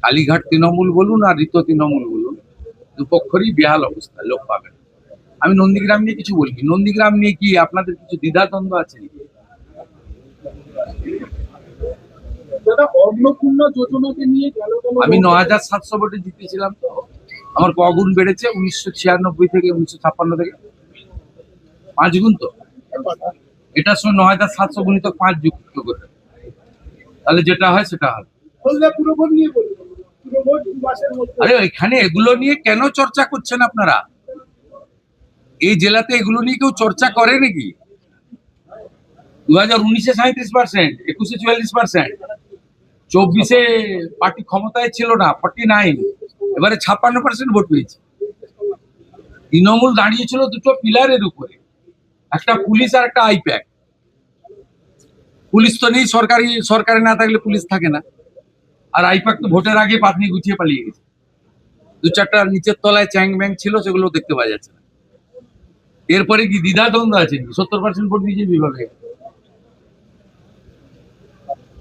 কালীঘাট তৃণমূল বলুন আর ঋত তৃণমূল বলুন, দুপক্ষরই বেহাল অবস্থা, লোক পাবেন। আমি নন্দীগ্রাম নিয়ে কিছু বলিনি। নন্দীগ্রাম নিয়ে কি আপনাদের কিছু দ্বিধাদ্বন্দ্ব আছে? অন্নপূর্ণা যোজনাকে নিয়ে আমি ৯,৭০০ ভোটে জিতেছিলাম, তো আমার কগুণ বেড়েছে ১৯৯৬ থেকে ১৯৫৬ থেকে ৫ গুণ। তো এটার সঙ্গে ৯,৭০০ গুণিত ৫ যুক্ত করে, তাহলে যেটা হয় সেটা হয়। আরে এখানে এগুলো নিয়ে কেন চর্চা করছেন আপনারা? এই জেলাতে এগুলো নিয়ে কেউ চর্চা করে নাকি? 2019-এ 37%, 21-এ 44%, 24-এ পার্টি ক্ষমতায় ছিল না, 49, এবারে 56% ভোট পেয়েছে। তৃণমূল দাঁড়িয়েছিল দুটো পিলারের উপরে, একটা পুলিশ আর একটা আইপ্যাক। পুলিশ তো নেই, সরকারে না থাকলে পুলিশ থাকে না। আর আইপ্যাক তো ভোটের আগে পাতনি গুছিয়ে পালিয়ে গেছে। দু চারটা নিচের তলায় চ্যাং ব্যাং ছিল, সেগুলো দেখতে পাওয়া যাচ্ছে না। এরপরে কি দ্বিধাদ্বন্দ্ব আছে? 70% ভোট বিজেপি পাবে।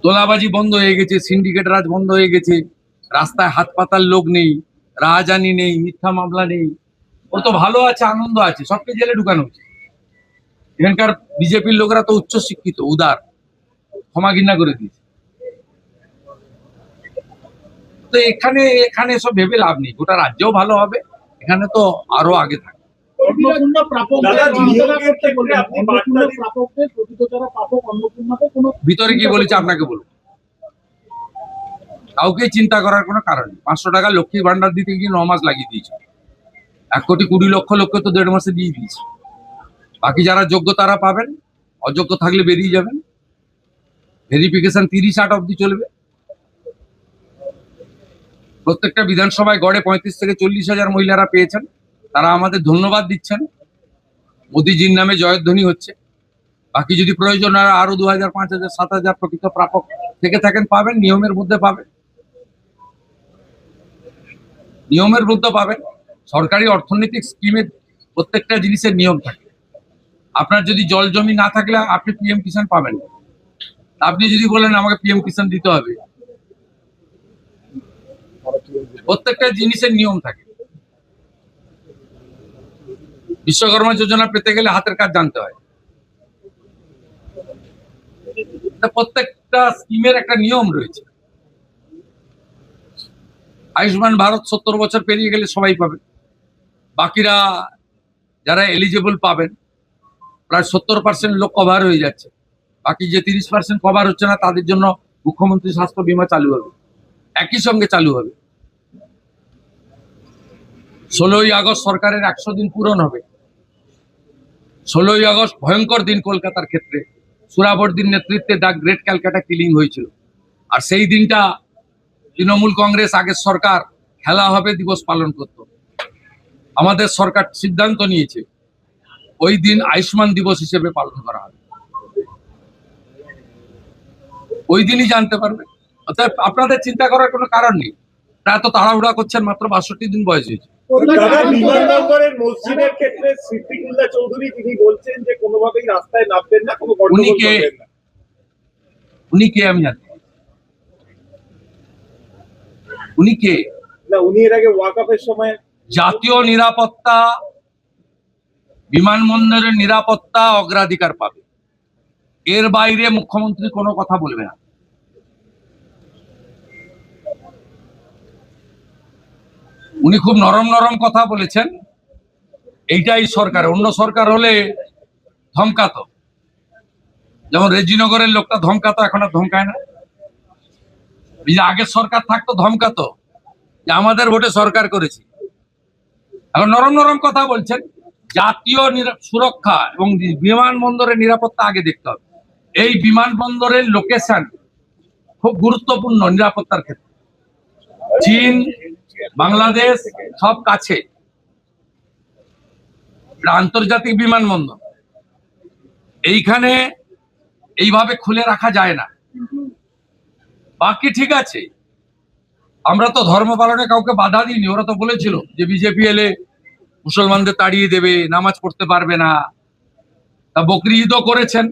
তোলাবাজি বন্ধ হয়ে গেছে, সিন্ডিকেট রাজ বন্ধ হয়ে গেছে, রাস্তায় হাত পাতার লোক নেই, রাহাজানি নেই, মিথ্যা মামলা নেই। ওর তো ভালো আছে, আনন্দ আছে, সবকে জেলে ঢুকানো হচ্ছে। এখানকার বিজেপির লোকরা তো উচ্চ শিক্ষিত, উদার, ক্ষমা ঘৃণা করে দিয়েছে। তো এখানে সব ভেবে লাভ নেই। গোটা রাজ্যও ভালো হবে, এখানে তো আরো আগে থাকে। ভিতরে কি বলেছে আপনাকে বলবো? কাউকে চিন্তা করার কোনো কারণ নেই। 500 টাকা লক্ষ্মীর ভান্ডার দিতে গিয়ে 9 মাস লাগিয়ে দিয়েছে। 1,20,00,000 লোককে তো 1.5 মাসে দিয়ে দিয়েছে। বাকি যারা যোগ্য তারা পাবেন, অযোগ্য থাকলে বেরিয়ে যাবেন। ভেরিফিকেশন 30-8 অব্দি চলবে। প্রত্যেকটা বিধানসভায় গড়ে 35 থেকে 40,000 মহিলারা পেয়েছেন, তারা আমাদের ধন্যবাদ দিচ্ছেন। মোদিজির নামে জয়ধ্বনি হচ্ছে। বাকি যদি প্রয়োজন হয় আরো 2,000, 5,000, 7,000 প্রকৃত প্রাপক থেকে থাকেন, পাবেন, নিয়মের মধ্যে পাবেন। নিয়মের মধ্যে পাবেন। সরকারি অর্থনৈতিক স্কিমের প্রত্যেকটা জিনিসের নিয়ম থাকে। আপনার যদি জল জমি না থাকলে আপনি পিএম কিষাণ পাবেন। আপনি যদি বলেন আমাকে পিএম কিষাণ দিতে হবে, প্রত্যেকটা জিনিসের নিয়ম থাকে। বিশ্বকর্মা যোজনা পেতে গেলে হাতের কাজ জানতে হয়। প্রত্যেকটা স্কিমের একটা নিয়ম রয়েছে। আয়ুষ্মান ভারত 70 বছর পেরিয়ে গেলে সবাই পাবে। বাকিরা যারা এলিজিবল পাবেন, প্রায় 70% লোক কভার হয়ে যাচ্ছে। বাকি যে 30% কভার হচ্ছে না, তাদের জন্য মুখ্যমন্ত্রী স্বাস্থ্য বীমা চালু হবে, একই সঙ্গে চালু হবে। 16ই আগস্ট সরকারের 100 দিন পূরণ হবে। 16ই আগস্ট ভয়ঙ্কর দিন কলকাতার ক্ষেত্রে। সুরাবর্দির নেতৃত্বে দ্য গ্রেট ক্যালকাটা কিলিং হয়েছিল। আর সেই দিনটা তৃণমূল কংগ্রেস, আগের সরকার খেলা হবে দিবস পালন করত। আমাদের সরকার সিদ্ধান্ত নিয়েছে ওই দিন আয়ুষ্মান দিবস হিসেবে পালন করা হবে। ওই দিনই জানতে পারবে। অর্থাৎ আপনাদের চিন্তা করার কোনো কারণ নেই। তা এত তাড়াহুড়া করছেন, মাত্র 62 দিন বয়স হয়েছে। বিমানবন্দরের মসজিদের ক্ষেত্রে সিদ্দিকুল্লাহ চৌধুরী তিনি বলছেন যে কোনোভাবেই রাস্তায় নামবেন না, কোনো গন্ডগোল করবেন না। উনি কে আমি জানি? উনি কে? না, উনি এর আগে ওয়াকআপের সময় জাতীয় নিরাপত্তা, বিমানবন্দরের নিরাপত্তা অগ্রাধিকার পাবে। এর বাইরে মুখ্যমন্ত্রী কোনো কথা বলবে না। উনি খুব নরম নরম কথা বলেছেন। এইটাই সরকার। অন্য সরকার হলে ধমকাতো, যেমন রেজিনগরের লোকটা ধমকাতো, এখন আর ধমকায় না। আগের সরকার থাকতো ধমকাতো যে আমাদের ভোটে সরকার করেছে। এখন নরম নরম কথা বলছেন। জাতীয় সুরক্ষা এবং বিমানবন্দরের নিরাপত্তা আগে দেখতে হবে। এই বিমানবন্দরের লোকেশন খুব গুরুত্বপূর্ণ নিরাপত্তার ক্ষেত্রে। চীন, বাংলাদেশ সব কাছে, আন্তর্জাতিক বিমানবন্দর। এইখানে এইভাবে খুলে রাখা যায় না। বাকি ঠিক আছে, আমরা তো ধর্ম পালনে কাউকে বাধা দিইনি। ওরা তো বলেছিল যে বিজেপি এলে মুসলমানদের তাড়িয়ে দেবে, নামাজ পড়তে পারবে না। তা বকরি ঈদও করেছেন।